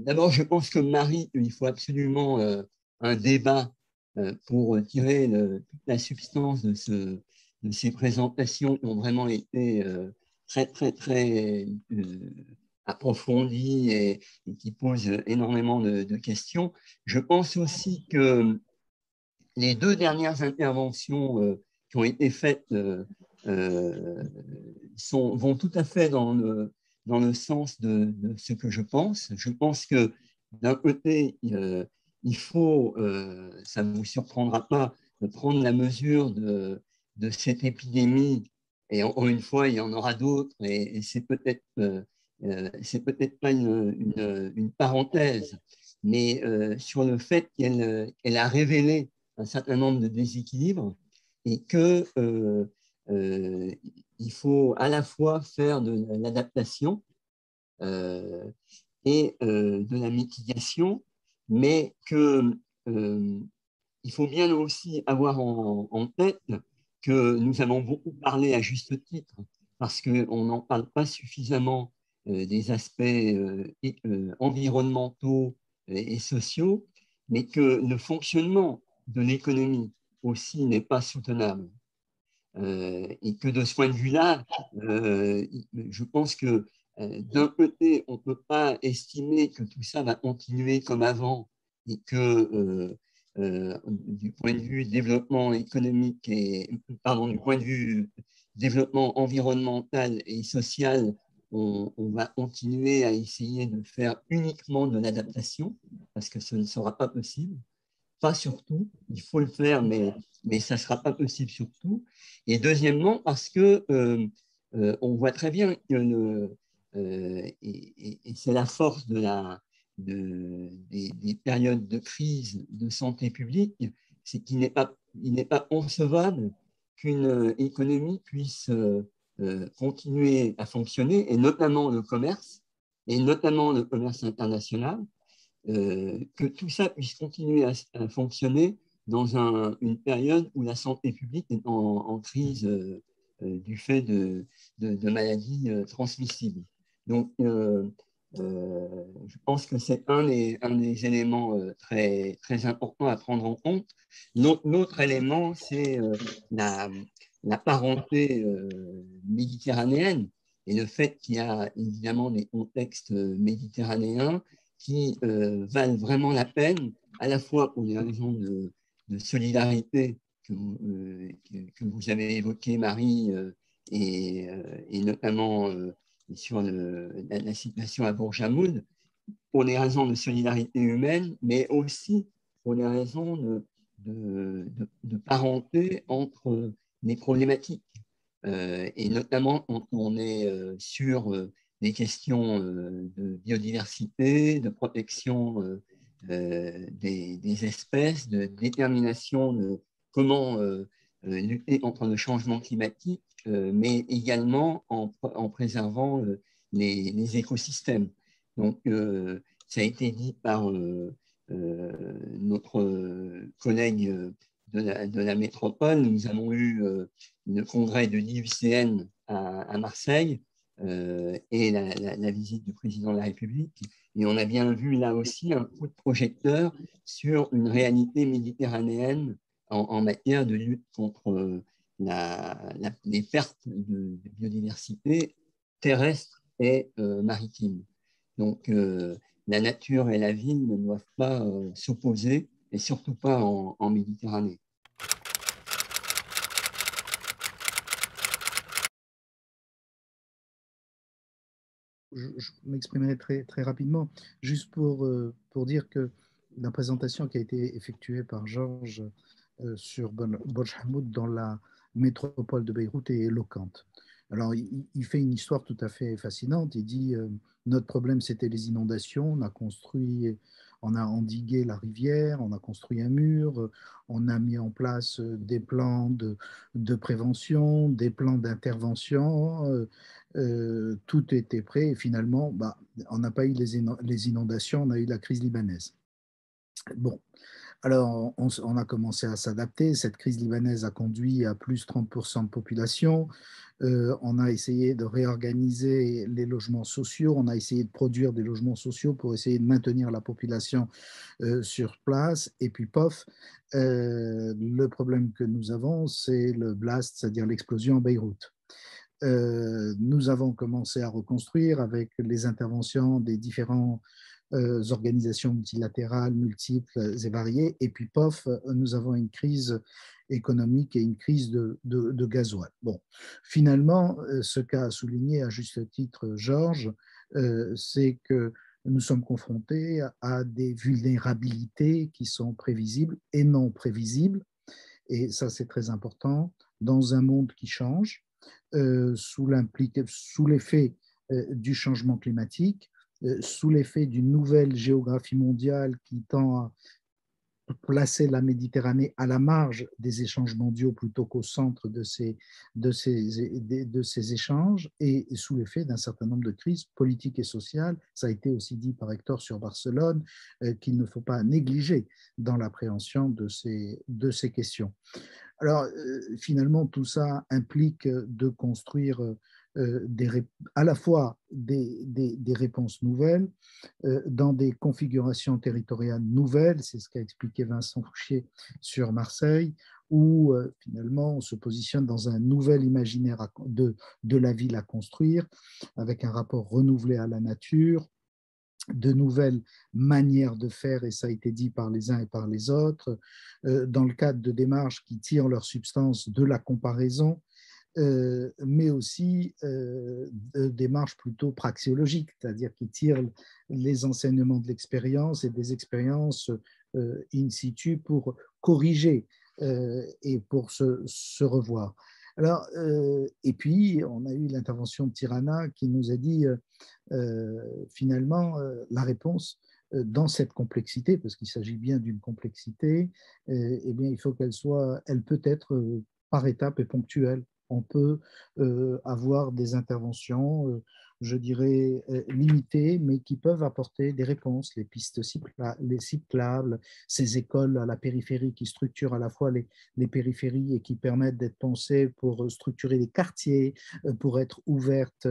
D'abord, je pense que Marie, il faut absolument un débat pour tirer toute la substance de ces présentations qui ont vraiment été très, très, très approfondies et qui posent énormément de questions. Je pense aussi que les deux dernières interventions qui ont été faites euh, vont tout à fait dans le sens de ce que je pense. Je pense que d'un côté, il faut, ça ne vous surprendra pas, de prendre la mesure de cette épidémie. Et encore une fois, il y en aura d'autres, et c'est peut-être pas une parenthèse, mais sur le fait qu'elle a révélé un certain nombre de déséquilibres et que il faut à la fois faire de l'adaptation et de la mitigation, mais que il faut bien aussi avoir en tête que nous avons beaucoup parlé à juste titre, parce qu'on n'en parle pas suffisamment des aspects environnementaux et sociaux, mais que le fonctionnement de l'économie aussi n'est pas soutenable. Et que de ce point de vue-là, je pense que d'un côté, on ne peut pas estimer que tout ça va continuer comme avant et que du point de vue développement économique et, pardon, du point de vue développement environnemental et social, on va continuer à essayer de faire uniquement de l'adaptation parce que ce ne sera pas possible. Pas surtout, il faut le faire, mais ça ne sera pas possible surtout. Et deuxièmement, parce que on voit très bien que et c'est la force des périodes de crise de santé publique, c'est il n'est pas concevable qu'une économie puisse continuer à fonctionner, et notamment le commerce international, que tout ça puisse continuer à fonctionner dans une période où la santé publique est en crise du fait de maladies transmissibles. Donc, je pense que c'est un des éléments très, très importants à prendre en compte. L'autre élément, c'est la, la parenté méditerranéenne et le fait qu'il y a évidemment des contextes méditerranéens qui valent vraiment la peine, à la fois pour des raisons de solidarité que vous avez évoquées, Marie, et notamment sur la situation à Bourg-Jamoun, pour des raisons de solidarité humaine, mais aussi pour des raisons de parenté entre les problématiques. Et notamment quand on est sur des questions de biodiversité, de protection des espèces, de détermination de comment lutter contre le changement climatique, mais également en préservant les écosystèmes. Donc, ça a été dit par notre collègue de la métropole. Nous avons eu le congrès de l'IUCN à Marseille et la visite du président de la République. Et on a bien vu là aussi un coup de projecteur sur une réalité méditerranéenne en matière de lutte contre les pertes de biodiversité terrestre et maritime. Donc, la nature et la vie ne doivent pas s'opposer, et surtout pas en Méditerranée. Je m'exprimerai très, très rapidement, juste pour dire que la présentation qui a été effectuée par Georges sur Borj Hamoud dans la métropole de Beyrouth est éloquente. Alors, il fait une histoire tout à fait fascinante. Il dit notre problème, c'était les inondations. On a endigué la rivière, on a construit un mur, on a mis en place des plans de prévention, des plans d'intervention. Tout était prêt et finalement, bah, on n'a pas eu les inondations, on a eu la crise libanaise. Bon, Alors, on a commencé à s'adapter. Cette crise libanaise a conduit à plus 30% de population. On a essayé de réorganiser les logements sociaux. On a essayé de produire des logements sociaux pour essayer de maintenir la population sur place. Et puis, pof, le problème que nous avons, c'est le blast, c'est-à-dire l'explosion à Beyrouth. Nous avons commencé à reconstruire avec les interventions des différents organisations multilatérales, multiples et variées. Et puis, pof, nous avons une crise économique et une crise de gasoil. Bon, finalement, ce qu'a souligné à juste titre Georges, c'est que nous sommes confrontés à des vulnérabilités qui sont prévisibles et non prévisibles. Et ça, c'est très important dans un monde qui change, sous l'effet du changement climatique, sous l'effet d'une nouvelle géographie mondiale qui tend à placer la Méditerranée à la marge des échanges mondiaux plutôt qu'au centre de ces échanges, et sous l'effet d'un certain nombre de crises politiques et sociales. Ça a été aussi dit par Hector sur Barcelone, qu'il ne faut pas négliger dans l'appréhension de ces questions. Alors, finalement, tout ça implique de construire à la fois des réponses nouvelles dans des configurations territoriales nouvelles. C'est ce qu'a expliqué Vincent Fouchier sur Marseille, où finalement on se positionne dans un nouvel imaginaire de la ville à construire, avec un rapport renouvelé à la nature, de nouvelles manières de faire, et ça a été dit par les uns et par les autres, dans le cadre de démarches qui tirent leur substance de la comparaison, mais aussi de démarches plutôt praxéologiques, c'est-à-dire qui tirent les enseignements de l'expérience et des expériences in situ pour corriger et pour se revoir. Alors, et puis, on a eu l'intervention de Tirana qui nous a dit finalement la réponse dans cette complexité, parce qu'il s'agit bien d'une complexité, eh bien, il faut elle peut être par étapes et ponctuelle. On peut avoir des interventions, je dirais, limitées, mais qui peuvent apporter des réponses, les pistes les cyclables, ces écoles à la périphérie qui structurent à la fois les périphéries et qui permettent d'être pensées pour structurer les quartiers, pour être ouvertes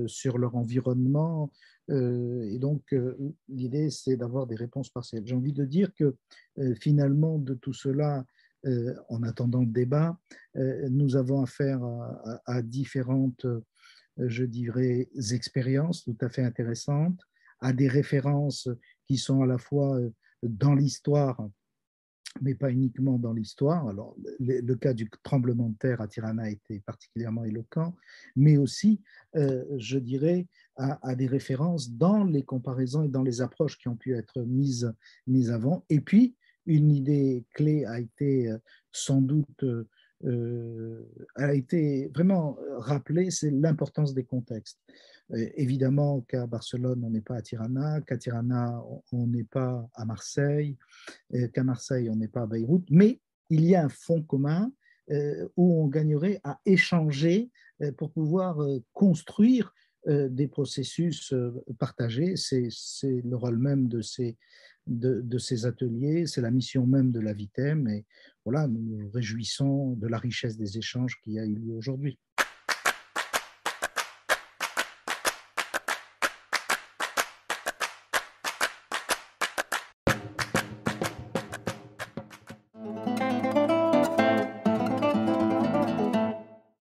sur leur environnement. Et donc, l'idée, c'est d'avoir des réponses partielles. J'ai envie de dire que finalement, de tout cela, en attendant le débat, nous avons affaire à différentes, je dirais, expériences tout à fait intéressantes, à des références qui sont à la fois dans l'histoire, mais pas uniquement dans l'histoire. Alors, le cas du tremblement de terre à Tirana a été particulièrement éloquent, mais aussi, je dirais, à des références dans les comparaisons et dans les approches qui ont pu être mises avant. Et puis, une idée clé a été sans doute a été vraiment rappelée, c'est l'importance des contextes. Évidemment qu'à Barcelone, on n'est pas à Tirana, qu'à Tirana, on n'est pas à Marseille, qu'à Marseille, on n'est pas à Beyrouth, mais il y a un fond commun où on gagnerait à échanger pour pouvoir construire des processus partagés. C'est le rôle même de ces ateliers, c'est la mission même de la VITEM. Et voilà, nous nous réjouissons de la richesse des échanges qui a eu lieu aujourd'hui.